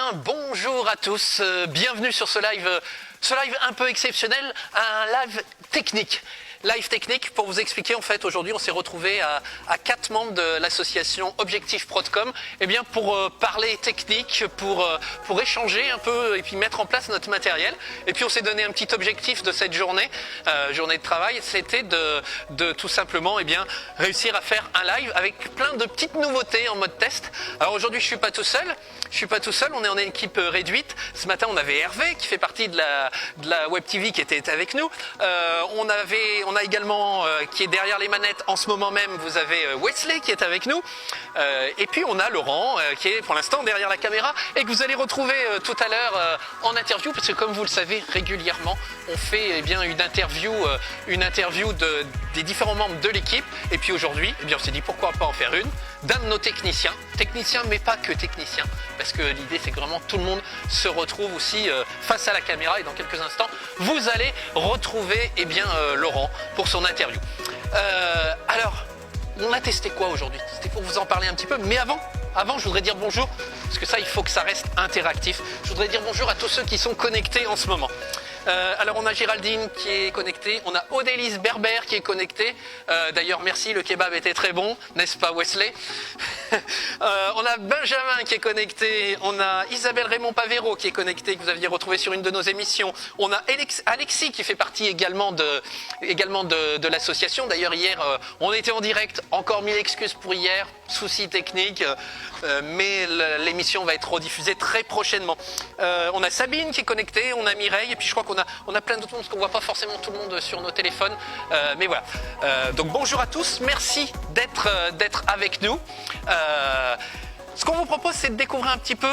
bien, bonjour à tous, bienvenue sur ce live un peu exceptionnel, un live technique. Live technique, pour vous expliquer, en fait, aujourd'hui, on s'est retrouvé à 4 membres de l'association Objectif Prodcom, eh bien, pour parler technique, pour échanger un peu et puis mettre en place notre matériel. Et puis, on s'est donné un petit objectif de cette journée, journée de travail, c'était de tout simplement, eh bien, réussir à faire un live avec plein de petites nouveautés en mode test. Alors aujourd'hui, je suis pas tout seul, on est en équipe réduite. Ce matin, on avait Hervé qui fait partie de la Web TV qui était avec nous. On a également, qui est derrière les manettes en ce moment même, vous avez Wesley qui est avec nous. Et puis on a Laurent qui est pour l'instant derrière la caméra et que vous allez retrouver tout à l'heure en interview, parce que comme vous le savez, régulièrement, on fait bien une interview des différents membres de l'équipe. Et puis aujourd'hui, on s'est dit pourquoi pas en faire une d'un de nos techniciens, mais pas que techniciens, parce que l'idée c'est que vraiment tout le monde se retrouve aussi face à la caméra, et dans quelques instants, vous allez retrouver Laurent pour son interview. Alors, on a testé quoi aujourd'hui? C'était pour vous en parler un petit peu, mais avant, je voudrais dire bonjour, parce que ça, il faut que ça reste interactif. Je voudrais dire bonjour à tous ceux qui sont connectés en ce moment. Alors on a Géraldine qui est connectée, on a Odélise Berber qui est connectée, d'ailleurs merci, le kebab était très bon, n'est-ce pas Wesley? On a Benjamin qui est connecté, on a Isabelle Raymond Pavero qui est connectée, que vous aviez retrouvé sur une de nos émissions, on a Alexis qui fait partie également de l'association. D'ailleurs hier on était en direct, encore 1000 excuses pour hier, soucis techniques, mais l'émission va être rediffusée très prochainement. On a Sabine qui est connectée, on a Mireille, et puis je crois qu'on a plein d'autres mondes, parce qu'on ne voit pas forcément tout le monde sur nos téléphones, mais voilà. Donc bonjour à tous, merci d'être avec nous. Ce qu'on vous propose, c'est de découvrir un petit peu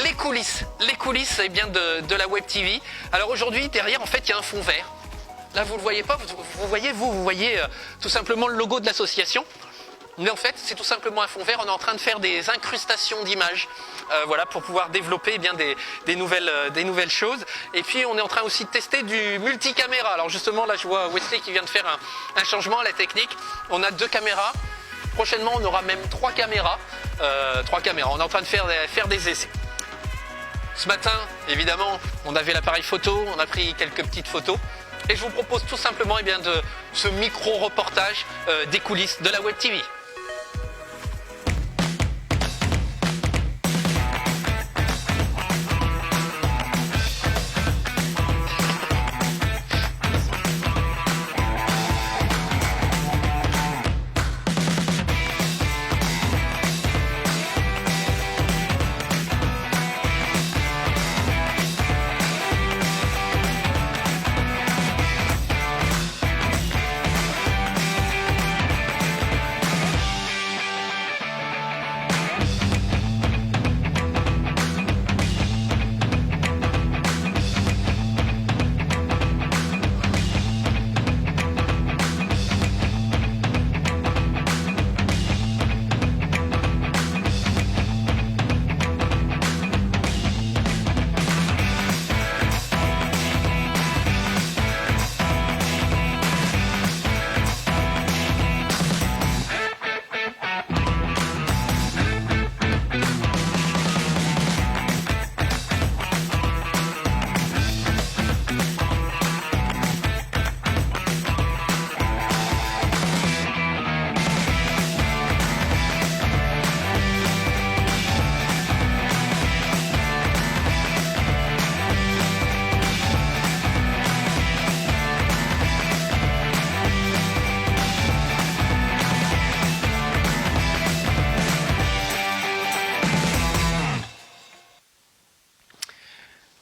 les coulisses de la Web TV. Alors aujourd'hui, derrière, en fait, il y a un fond vert. Là, vous ne le voyez pas, vous voyez tout simplement le logo de l'association. Mais en fait, c'est tout simplement un fond vert. On est en train de faire des incrustations d'images, pour pouvoir développer des nouvelles choses. Et puis, on est en train aussi de tester du multicaméra. Alors justement, là, je vois Wesley qui vient de faire un changement à la technique. On a 2 caméras. Prochainement, on aura même 3 caméras. On est en train de faire des essais. Ce matin, évidemment, on avait l'appareil photo. On a pris quelques petites photos. Et je vous propose tout simplement de ce micro-reportage des coulisses de la Web TV.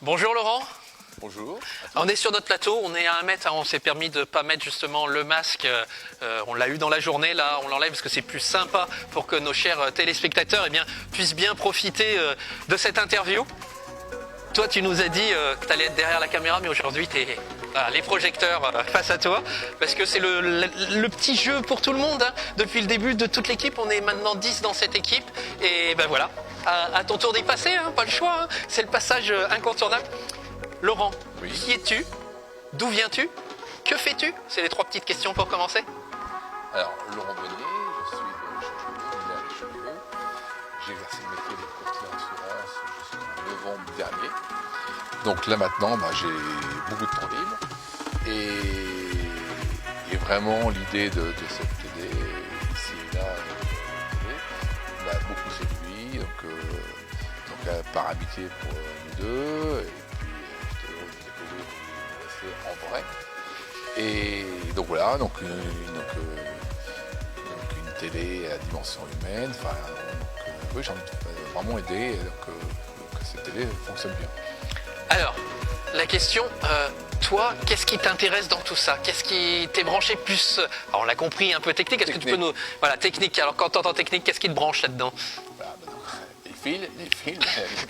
Bonjour Laurent. Bonjour. On est sur notre plateau, on est à 1 mètre, on s'est permis de ne pas mettre justement le masque, on l'a eu dans la journée, là on l'enlève parce que c'est plus sympa pour que nos chers téléspectateurs puissent bien profiter de cette interview. Toi tu nous as dit que tu allais être derrière la caméra, mais aujourd'hui tu es les projecteurs face à toi, parce que c'est le petit jeu pour tout le monde, hein. Depuis le début de toute l'équipe, on est maintenant 10 dans cette équipe, et ben voilà, à ton tour d'y passer, hein, pas le choix, hein. C'est le passage incontournable. Laurent, oui. Qui es-tu? D'où viens-tu? Que fais-tu? C'est les 3 petites questions pour commencer. Alors, Laurent Bonnet, je suis de Châteauroux, Villers-les-Chevreaux. J'ai exercé le métier de courtier en assurance jusqu'en novembre dernier. Donc là maintenant, j'ai beaucoup de temps libre. Et vraiment l'idée de cette télé ici et là m'a beaucoup séduit. Donc par amitié pour nous deux. Et puis j'étais heureux de découvrir en vrai. Et donc voilà, donc une télé à dimension humaine. Oui, j'en ai vraiment aidé que cette télé fonctionne bien. Alors, la question, toi, qu'est-ce qui t'intéresse dans tout ça? Qu'est-ce qui t'est branché plus? Alors, on l'a compris, un peu technique. Est-ce que tu peux nous... Voilà, technique. Alors, quand tu entends technique, qu'est-ce qui te branche là-dedans? Les fils, les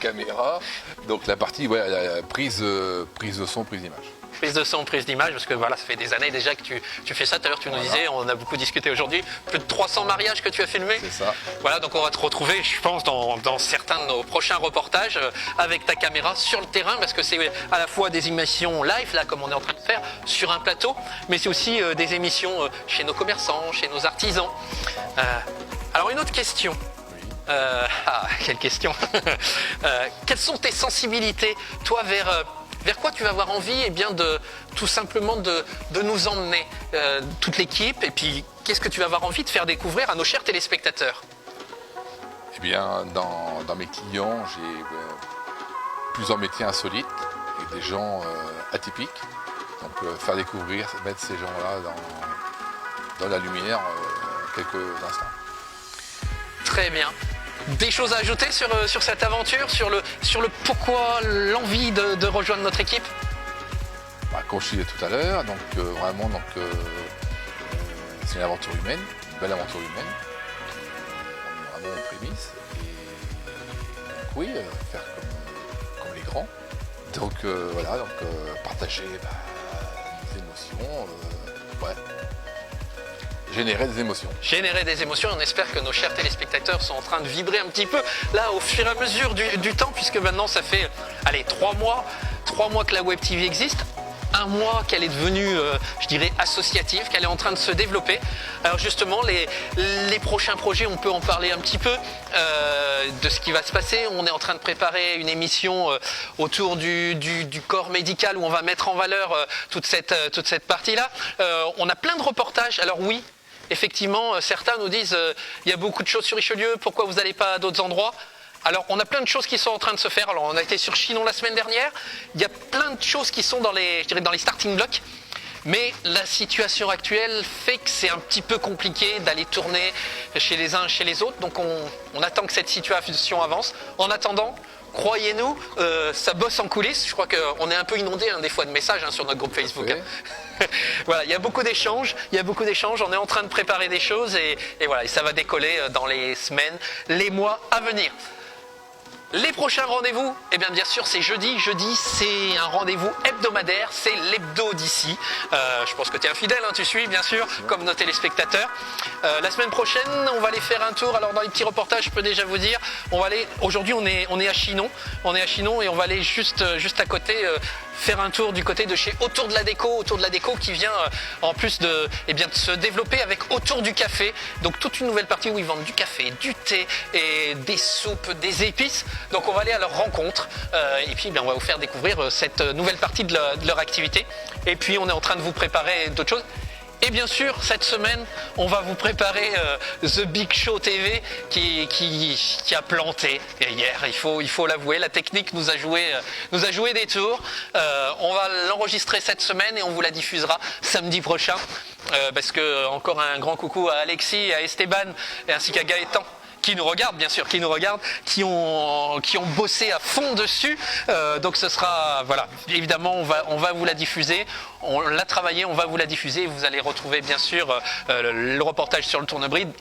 caméras. Donc la partie, la prise de son, prise d'image. Prise de son, prise d'image, parce que voilà, ça fait des années déjà que tu fais ça. Tout à l'heure, tu nous disais, on a beaucoup discuté aujourd'hui, plus de 300 mariages que tu as filmés. C'est ça. Voilà, donc on va te retrouver, je pense, dans certains de nos prochains reportages avec ta caméra sur le terrain, parce que c'est à la fois des émissions live, là, comme on est en train de faire, sur un plateau, mais c'est aussi des émissions chez nos commerçants, chez nos artisans. Alors, une autre question. Quelle question. Quelles sont tes sensibilités, toi, vers quoi tu vas avoir envie tout simplement de nous emmener, toute l'équipe, et puis qu'est-ce que tu vas avoir envie de faire découvrir à nos chers téléspectateurs? Eh bien, dans mes clients, j'ai plusieurs métiers insolites et des gens atypiques. Donc faire découvrir, mettre ces gens-là dans la lumière quelques instants. Très bien. Des choses à ajouter sur cette aventure, sur le pourquoi, l'envie de rejoindre notre équipe? Comme je disais tout à l'heure, vraiment, c'est une aventure humaine, une belle aventure humaine. On est vraiment en prémisse. Et oui, faire comme les grands. Donc partager des émotions. Générer des émotions. Générer des émotions, on espère que nos chers téléspectateurs sont en train de vibrer un petit peu là au fur et à mesure du temps, puisque maintenant ça fait 3 mois que la Web TV existe. Un mois qu'elle est devenue, je dirais, associative, qu'elle est en train de se développer. Alors justement, les prochains projets, on peut en parler un petit peu de ce qui va se passer. On est en train de préparer une émission autour du corps médical où on va mettre en valeur toute cette partie-là. On a plein de reportages. Alors oui, effectivement, certains nous disent il y a beaucoup de choses sur Richelieu, pourquoi vous n'allez pas à d'autres endroits? Alors, on a plein de choses qui sont en train de se faire. Alors, on a été sur Chinon la semaine dernière. Il y a plein de choses qui sont dans les starting blocks. Mais la situation actuelle fait que c'est un petit peu compliqué d'aller tourner chez les uns, chez les autres. Donc, on attend que cette situation avance. En attendant, croyez-nous, ça bosse en coulisses. Je crois qu'on est un peu inondé des fois de messages sur notre groupe Facebook. Voilà, il y a beaucoup d'échanges. On est en train de préparer des choses et voilà, et ça va décoller dans les semaines, les mois à venir. Les prochains rendez-vous, bien sûr, c'est jeudi. Jeudi, c'est un rendez-vous hebdomadaire, c'est l'hebdo d'ici. Je pense que tu es un fidèle, tu suis, bien sûr, comme nos téléspectateurs. La semaine prochaine, on va aller faire un tour. Alors, dans les petits reportages, je peux déjà vous dire, aujourd'hui, on est à Chinon. Et on va aller juste à côté faire un tour du côté de chez Autour de la Déco qui vient en plus de se développer avec Autour du Café. Donc, toute une nouvelle partie où ils vendent du café, du thé et des soupes, des épices. Donc on va aller à leur rencontre et puis on va vous faire découvrir cette nouvelle partie de leur activité. Et puis on est en train de vous préparer d'autres choses. Et bien sûr, cette semaine, on va vous préparer The Big Show TV qui a planté. Et hier, il faut l'avouer, la technique nous a joué des tours. On va l'enregistrer cette semaine et on vous la diffusera samedi prochain. Parce que encore un grand coucou à Alexis, à Esteban et ainsi qu'à Gaëtan. Qui nous regardent, bien sûr, qui ont bossé à fond dessus. Donc ce sera, voilà, évidemment, on va vous la diffuser. On l'a travaillé, on va vous la diffuser. Vous allez retrouver, bien sûr, le reportage sur le tournebride.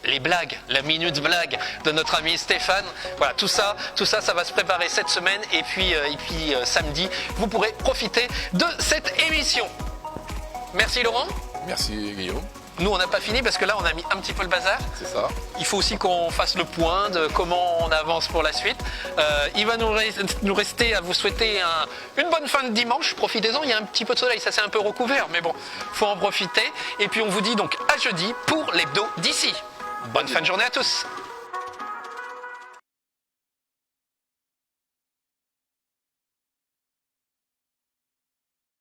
Les blagues, la minute blague de notre ami Stéphane. Voilà, tout ça, ça va se préparer cette semaine. Et puis samedi, vous pourrez profiter de cette émission. Merci Laurent. Merci Guillaume. Nous, on n'a pas fini parce que là, on a mis un petit peu le bazar. C'est ça. Il faut aussi qu'on fasse le point de comment on avance pour la suite. Il va nous rester à vous souhaiter une bonne fin de dimanche. Profitez-en, il y a un petit peu de soleil, ça c'est un peu recouvert, mais bon, faut en profiter. Et puis on vous dit donc à jeudi pour l'hebdo d'ici. Bonne fin de journée à tous.